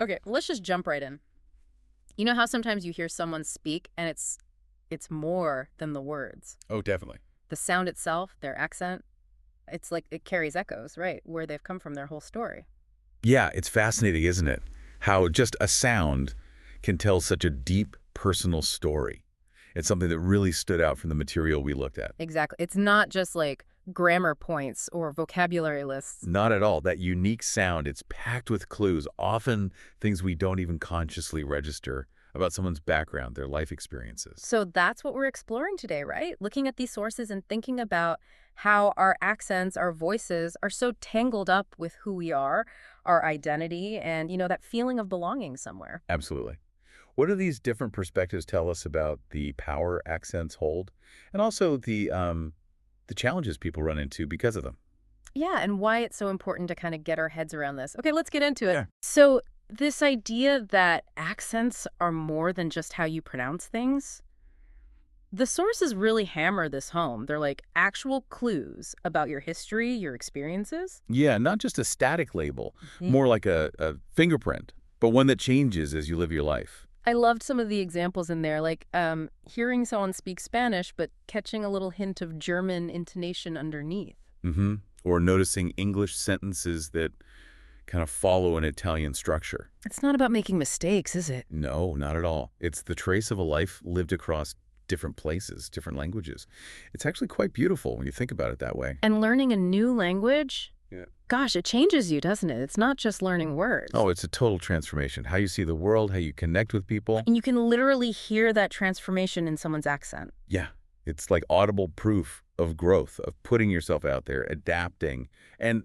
Okay, let's just jump right in. You know how sometimes you hear someone speak and it's more than the words. Oh, definitely. The sound itself, their accent, it's like it carries echoes, right? Where they've come from their whole story. Yeah, it's fascinating, isn't it? How just a sound can tell such a deep personal story. It's something that really stood out from the material we looked at. Exactly. It's not just like grammar points or vocabulary lists. Not at all. That unique sound, it's packed with clues, often things we don't even consciously register about someone's background, their life experiences. So that's what we're exploring today, right? Looking at these sources and thinking about how our accents, our voices are so tangled up with who we are, our identity, and, that feeling of belonging somewhere. Absolutely. What do these different perspectives tell us about the power accents hold, and also the challenges people run into because of them? Yeah, and why it's so important to kind of get our heads around this. Okay, let's get into it. Yeah. So, this idea that accents are more than just how you pronounce things, the sources really hammer this home. They're like actual clues about your history, your experiences. Yeah, not just a static label, Mhm. more like a fingerprint, but one that changes as you live your life. I loved some of the examples in there, like hearing someone speak Spanish, but catching a little hint of German intonation underneath. Mm-hmm. Or noticing English sentences that kind of follow an Italian structure. It's not about making mistakes, is it? No, not at all. It's the trace of a life lived across different places, different languages. It's actually quite beautiful when you think about it that way. And learning a new language, Yeah. gosh, it changes you, doesn't it? It's not just learning words. Oh, it's a total transformation. How you see the world, how you connect with people. And you can literally hear that transformation in someone's accent. Yeah, it's like audible proof of growth, of putting yourself out there, adapting. And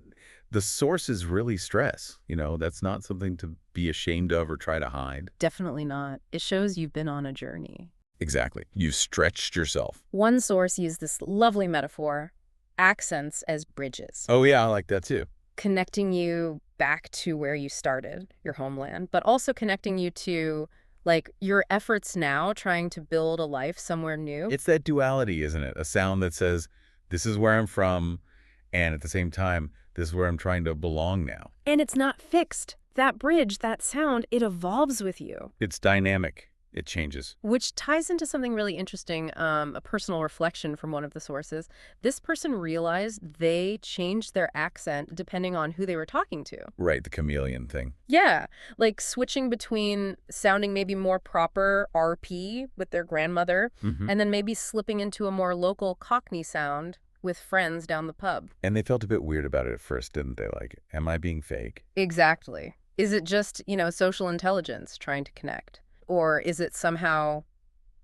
the sources really stress. That's not something to be ashamed of or try to hide. Definitely not. It shows you've been on a journey. Exactly. You've stretched yourself. One source used this lovely metaphor, accents as bridges, Oh, yeah, I like that too. connecting you back to where you started, your homeland, but also connecting you to like your efforts now trying to build a life somewhere new. It's that duality, isn't it? A sound that says, this is where I'm from, and at the same time, this is where I'm trying to belong now. And it's not fixed. That bridge, that sound, it evolves with you. It's dynamic. It changes. Which ties into something really interesting, a personal reflection from one of the sources. This person realized they changed their accent depending on who they were talking to. Right, the chameleon thing. Yeah, like switching between sounding maybe more proper RP with their grandmother Hmm. and then maybe slipping into a more local Cockney sound with friends down the pub. And they felt a bit weird about it at first, didn't they? Like, am I being fake? Exactly. Is it just, social intelligence trying to connect? Or is it somehow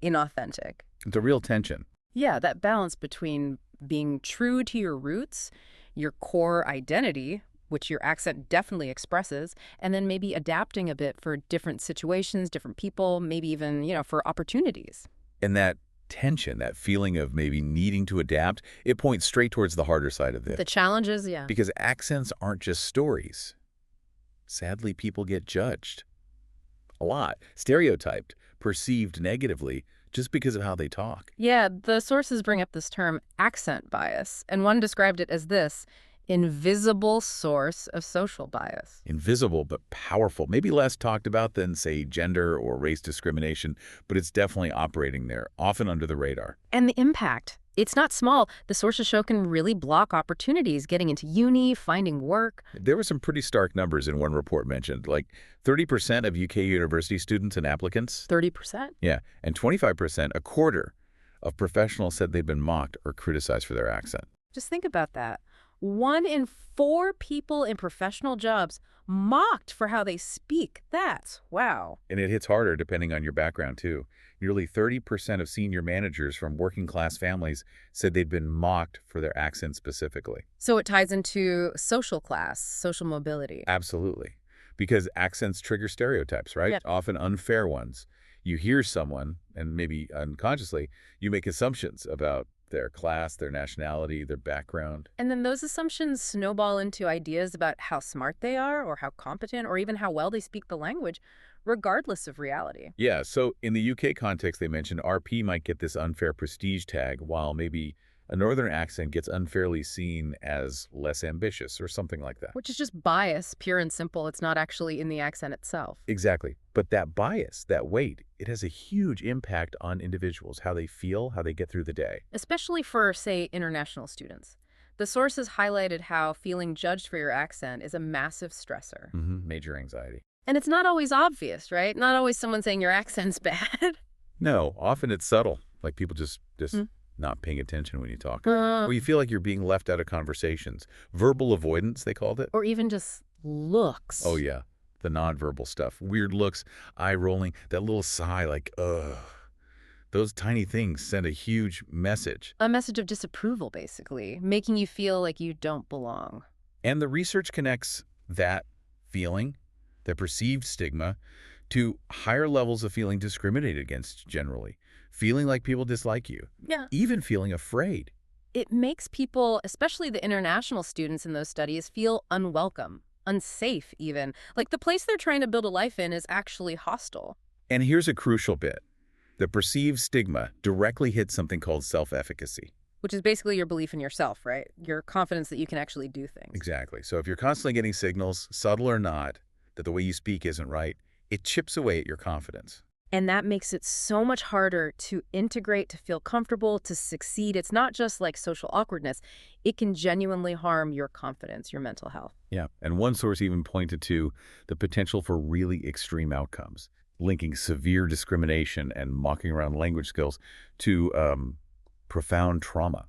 inauthentic? It's a real tension. Yeah, that balance between being true to your roots, your core identity, which your accent definitely expresses, and then maybe adapting a bit for different situations, different people, maybe even, for opportunities. And that tension, that feeling of maybe needing to adapt, it points straight towards the harder side of The this. challenges, yeah. Because accents aren't just stories. Sadly, people get judged. A lot. Stereotyped, perceived negatively, just because of how they talk. Yeah, the sources bring up this term accent bias, and one described it as this invisible source of social bias. Invisible but powerful. Maybe less talked about than, say, gender or race discrimination, but it's definitely operating there, often under the radar. And the impact. It's not small. The sources show can really block opportunities, getting into uni, finding work. There were some pretty stark numbers in one report mentioned, like 30% of UK university students and applicants. 30%. Yeah, and 25%, a quarter, of professionals said they'd been mocked or criticized for their accent. Just think about that. 1 in 4 people in professional jobs mocked for how they speak. That's wow. And it hits harder depending on your background, too. Nearly 30% of senior managers from working-class families said they'd been mocked for their accent specifically. So it ties into social class, social mobility. Absolutely. Because accents trigger stereotypes, right? Yep. Often unfair ones. You hear someone, and maybe unconsciously, you make assumptions about their class, their nationality, their background. And then those assumptions snowball into ideas about how smart they are or how competent or even how well they speak the language, regardless of reality. Yeah, so in the UK context, they mentioned RP might get this unfair prestige tag, while maybe A northern accent gets unfairly seen as less ambitious or something like that. Which is just bias, pure and simple. It's not actually in the accent itself. Exactly. But that bias, that weight, it has a huge impact on individuals, how they feel, how they get through the day. Especially for, say, international students. The sources highlighted how feeling judged for your accent is a massive stressor. Major anxiety. And it's not always obvious, right? Not always someone saying your accent's bad. No, often it's subtle, like people just Mm. not paying attention when you talk. Uh, Or you feel like you're being left out of conversations. Verbal avoidance, they called it. or even just looks. Oh, yeah. The nonverbal stuff. Weird looks, eye rolling, that little sigh like, ugh. Those tiny things send a huge message. A message of disapproval, basically, making you feel like you don't belong. And the research connects that feeling, the perceived stigma, to higher levels of feeling discriminated against generally, feeling like people dislike you, Yeah. even feeling afraid. It makes people, especially the international students in those studies, feel unwelcome, unsafe even. Like the place they're trying to build a life in is actually hostile. And here's a crucial bit. The perceived stigma directly hits something called self-efficacy. Which is basically your belief in yourself, right? Your confidence that you can actually do things. Exactly. So if you're constantly getting signals, subtle or not, that the way you speak isn't right, it chips away at your confidence. And that makes it so much harder to integrate, to feel comfortable, to succeed. It's not just like social awkwardness. It can genuinely harm your confidence, your mental health. Yeah. And one source even pointed to the potential for really extreme outcomes, linking severe discrimination and mocking around language skills to profound trauma.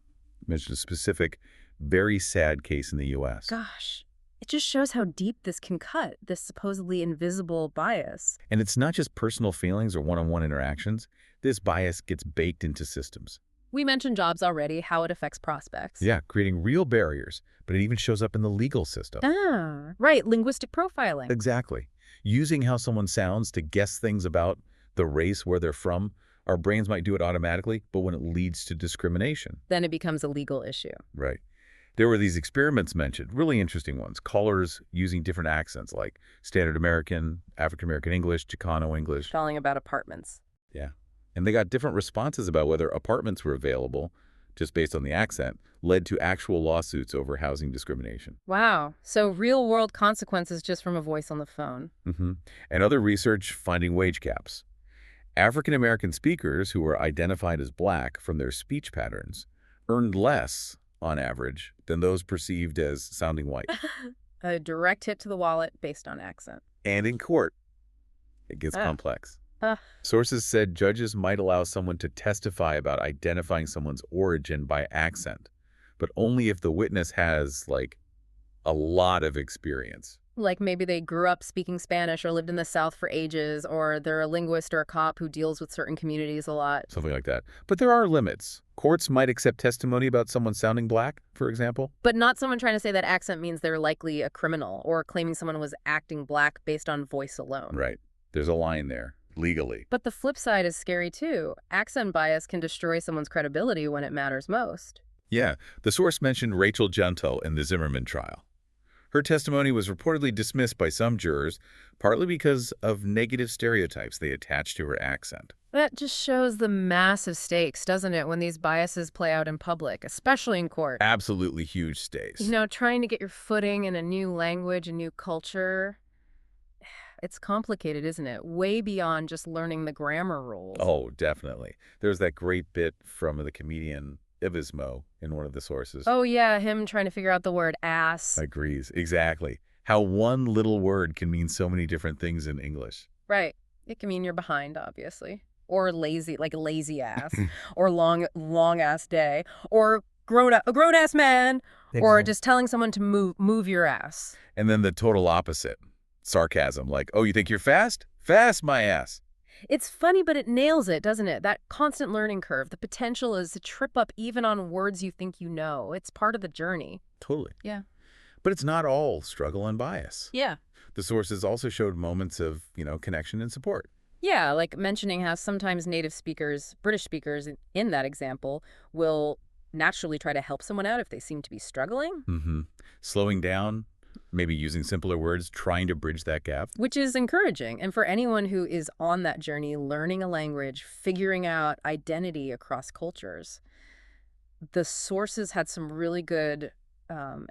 Mentioned a specific, very sad case in the U.S. Gosh, it just shows how deep this can cut, this supposedly invisible bias. And it's not just personal feelings or one-on-one interactions. This bias gets baked into systems. We mentioned jobs already, how it affects prospects. Yeah, creating real barriers, but it even shows up in the legal system. Ah, right, linguistic profiling. Exactly. Using how someone sounds to guess things about the race, where they're from. Our brains might do it automatically, but when it leads to discrimination. Then it becomes a legal issue. Right. There were these experiments mentioned, really interesting ones. Callers using different accents like Standard American, African American English, Chicano English. Calling about apartments. Yeah. And they got different responses about whether apartments were available, just based on the accent, led to actual lawsuits over housing discrimination. Wow, so real-world consequences just from a voice on the phone. And other research finding wage gaps. African American speakers who were identified as Black from their speech patterns earned less, on average, than those perceived as sounding white. A direct hit to the wallet based on accent. And in court, it gets complex. Sources said judges might allow someone to testify about identifying someone's origin by accent, but only if the witness has, like, a lot of experience. Like maybe they grew up speaking Spanish or lived in the South for ages, or they're a linguist or a cop who deals with certain communities a lot. Something like that. But there are limits. Courts might accept testimony about someone sounding Black, for example. But not someone trying to say that accent means they're likely a criminal or claiming someone was acting Black based on voice alone. Right. There's a line there, legally. But the flip side is scary too. Accent bias can destroy someone's credibility when it matters most. Yeah. The source mentioned Rachel Jeantel in the Zimmerman trial. Her testimony was reportedly dismissed by some jurors, partly because of negative stereotypes they attached to her accent. That just shows the massive stakes, doesn't it, when these biases play out in public, especially in court. Absolutely huge stakes. You know, trying to get your footing in a new language, a new culture, it's complicated, isn't it? Way beyond just learning the grammar rules. Oh, definitely. There's that great bit from the comedian Ibismo in one of the sources. Oh, yeah, him trying to figure out the word ass. Agrees. Exactly. How one little word can mean so many different things in English. Right. It can mean you're behind, obviously. Or lazy, like a lazy ass. Or long ass day. Or a grown ass man. Or just telling someone to move your ass. And then the total opposite. Sarcasm, like, oh, you think you're fast? Fast, my ass. It's funny, but it nails it, doesn't it? That constant learning curve. The potential is to trip up even on words you think you know. It's part of the journey. Totally. Yeah. But it's not all struggle and bias. Yeah. The sources also showed moments of, connection and support. Yeah, like mentioning how sometimes native speakers, British speakers in that example, will naturally try to help someone out if they seem to be struggling. Slowing down, maybe using simpler words, trying to bridge that gap. Which is encouraging. And for anyone who is on that journey, learning a language, figuring out identity across cultures, the sources had some really good,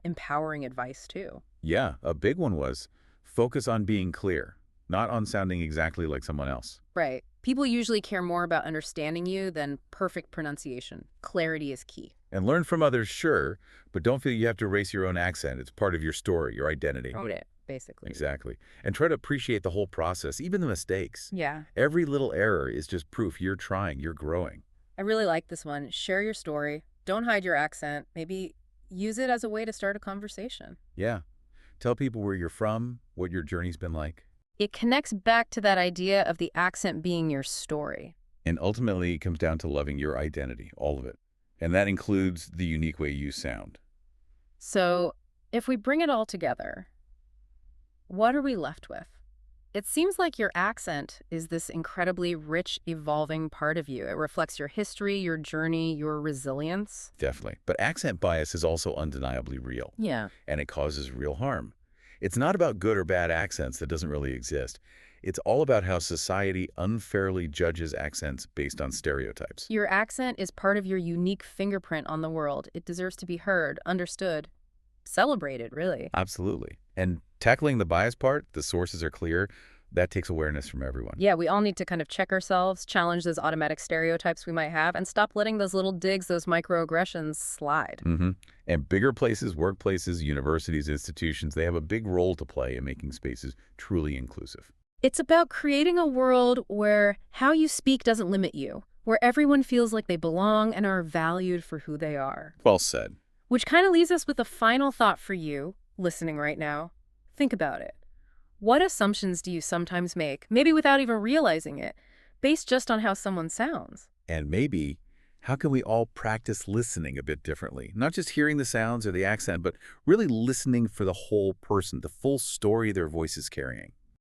empowering advice too. Yeah, a big one was focus on being clear, not on sounding exactly like someone else. Right. People usually care more about understanding you than perfect pronunciation. Clarity is key. And learn from others, sure, but don't feel you have to erase your own accent. It's part of your story, your identity. Own it, basically. Exactly. And try to appreciate the whole process, even the mistakes. Yeah. Every little error is just proof you're trying, you're growing. I really like this one. Share your story. Don't hide your accent. Maybe use it as a way to start a conversation. Yeah. Tell people where you're from, what your journey's been like. It connects back to that idea of the accent being your story. And ultimately, it comes down to loving your identity, all of it. And that includes the unique way you sound. So, if we bring it all together, what are we left with? It seems like your accent is this incredibly rich, evolving part of you. It reflects your history, your journey, your resilience. Definitely. But accent bias is also undeniably real, Yeah. and it causes real harm. It's not about good or bad accents that doesn't really exist. It's all about how society unfairly judges accents based on stereotypes. Your accent is part of your unique fingerprint on the world. It deserves to be heard, understood, celebrated, really. Absolutely. And tackling the bias part, the sources are clear, that takes awareness from everyone. Yeah, we all need to kind of check ourselves, challenge those automatic stereotypes we might have, and stop letting those little digs, those microaggressions slide. And bigger places, workplaces, universities, institutions, they have a big role to play in making spaces truly inclusive. It's about creating a world where how you speak doesn't limit you, where everyone feels like they belong and are valued for who they are. Well said. Which kind of leaves us with a final thought for you, listening right now. Think about it. What assumptions do you sometimes make, maybe without even realizing it, based just on how someone sounds? And maybe, how can we all practice listening a bit differently? Not just hearing the sounds or the accent, but really listening for the whole person, the full story their voice is carrying.